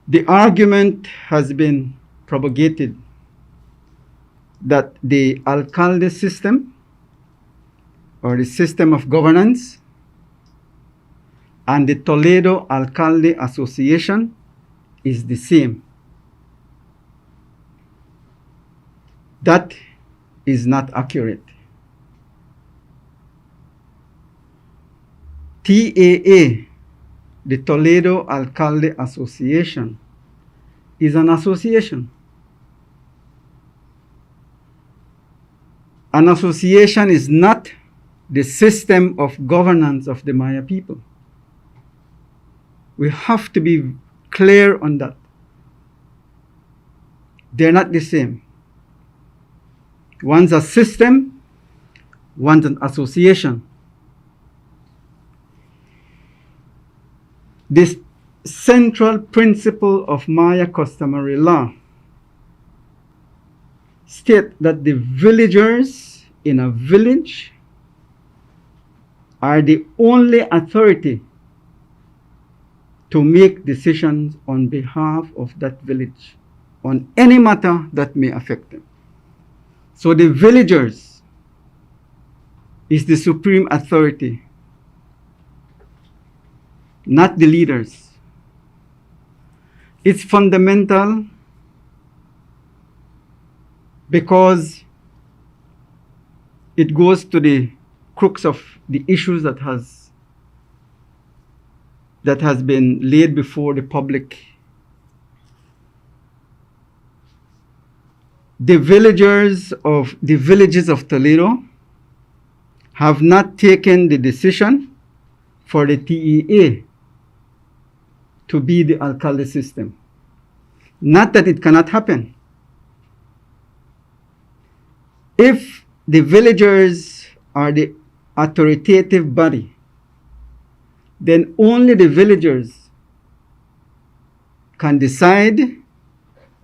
The argument has been propagated that the alcalde system or the system of governance and the Toledo Alcalde Association is the same. That is not accurate. TAA, the Toledo Alcalde Association, is an association. An association is not the system of governance of the Maya people. We have to be clear on that. They're not the same. One's a system, one's an association. This central principle of Maya customary law states that the villagers in a village are the only authority to make decisions on behalf of that village on any matter that may affect them. So the villagers is the supreme authority, not the leaders. It's fundamental because it goes to the crux of the issues that has been laid before the public. The villages of Toledo have not taken the decision for the TEA to be the alcalde system. Not that it cannot happen. If the villagers are the authoritative body, then only the villagers can decide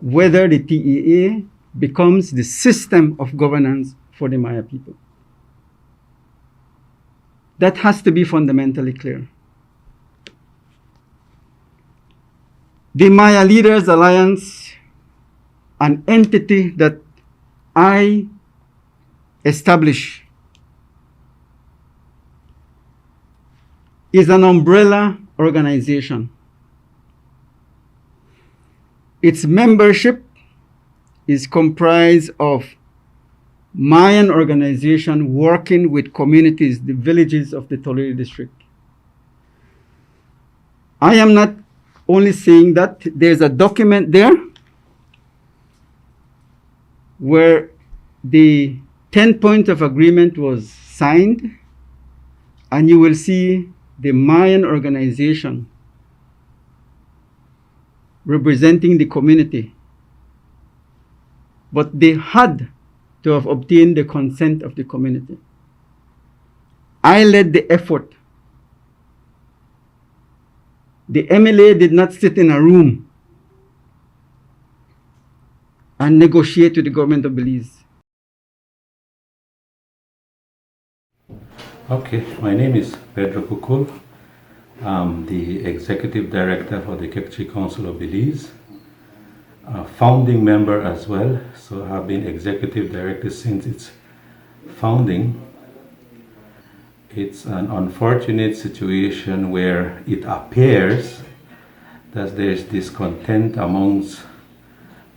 whether the TEA becomes the system of governance for the Maya people. That has to be fundamentally clear. The Maya Leaders Alliance, an entity that I established, is an umbrella organization. Its membership is comprised of Mayan organization working with communities, the villages of the Toledo district. I am not only saying that. There's a document there where the 10 points of agreement was signed, and you will see the Mayan organization representing the community. But they had to have obtained the consent of the community. I led the effort. The MLA did not sit in a room and negotiate with the government of Belize. Okay, my name is Pedro Kukul. I'm the Executive Director for the Kekchi Council of Belize, a founding member as well, so I've been Executive Director since its founding. It's an unfortunate situation where it appears that there's discontent amongst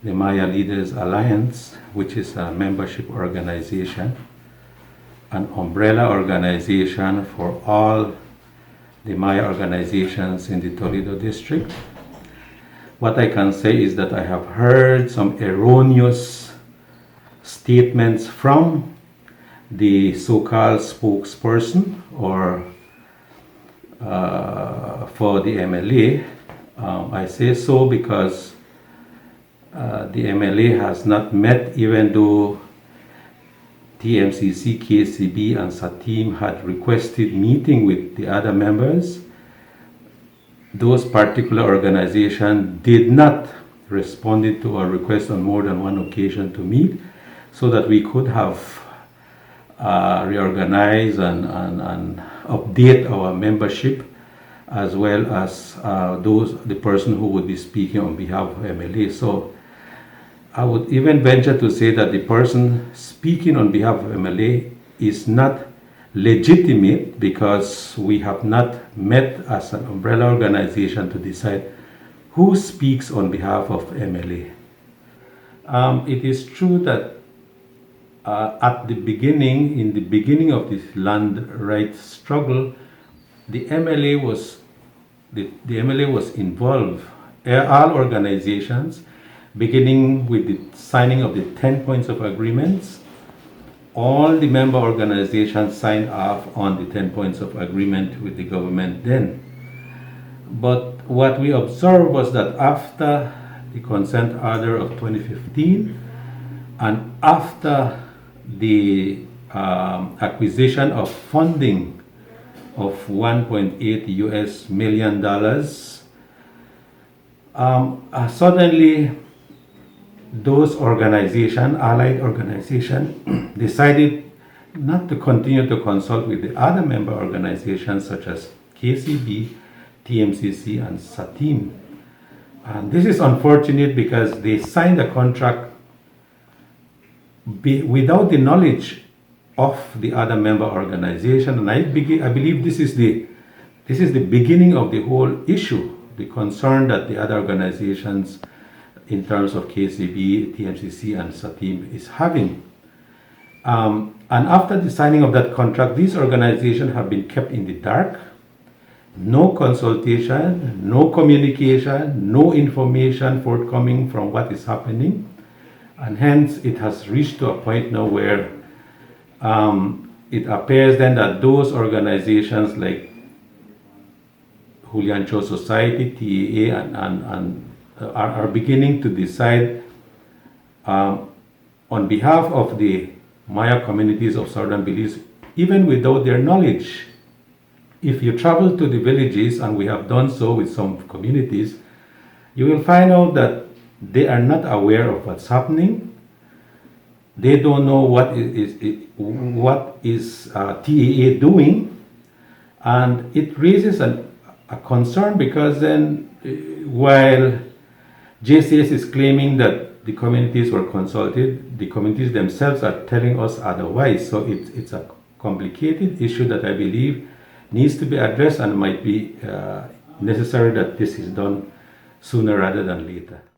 the Maya Leaders Alliance, which is a membership organization, an umbrella organization for all the Maya organizations in the Toledo district. What I can say is that I have heard some erroneous statements from the so-called spokesperson or for the MLA. I say so because the MLA has not met, even though TMCC, KCB, and SATIM had requested meeting with the other members. Those particular organizations did not respond to our request on more than one occasion to meet, so that we could have reorganize and update our membership as well as the person who would be speaking on behalf of MLA. So I would even venture to say that the person speaking on behalf of MLA is not legitimate because we have not met as an umbrella organization to decide who speaks on behalf of MLA. It is true that at the beginning, in the beginning of this land rights struggle, the MLA was involved. All organizations, beginning with the signing of the 10 points of agreements, all the member organizations signed off on the 10 points of agreement with the government then. But what we observed was that after the consent order of 2015 and after the acquisition of funding of $1.8 million, suddenly those organizations, allied organizations, decided not to continue to consult with the other member organizations such as KCB, TMCC, and SATIM. And this is unfortunate because they signed a contract without the knowledge of the other member organization, and I believe this is the beginning of the whole issue, the concern that the other organizations in terms of KCB, TMCC, and SATIM is having. And after the signing of that contract, these organizations have been kept in the dark. No consultation, no communication, no information forthcoming from what is happening. And hence it has reached to a point now where it appears then that those organizations like Julian Cho Society, TAA, and are beginning to decide on behalf of the Maya communities of Southern Belize, even without their knowledge. If you travel to the villages, and we have done so with some communities, you will find out that they are not aware of what's happening. They don't know what is TAA doing, and it raises a concern because then while JCS is claiming that the communities were consulted, the communities themselves are telling us otherwise. So it's a complicated issue that I believe needs to be addressed, and might be necessary that this is done sooner rather than later.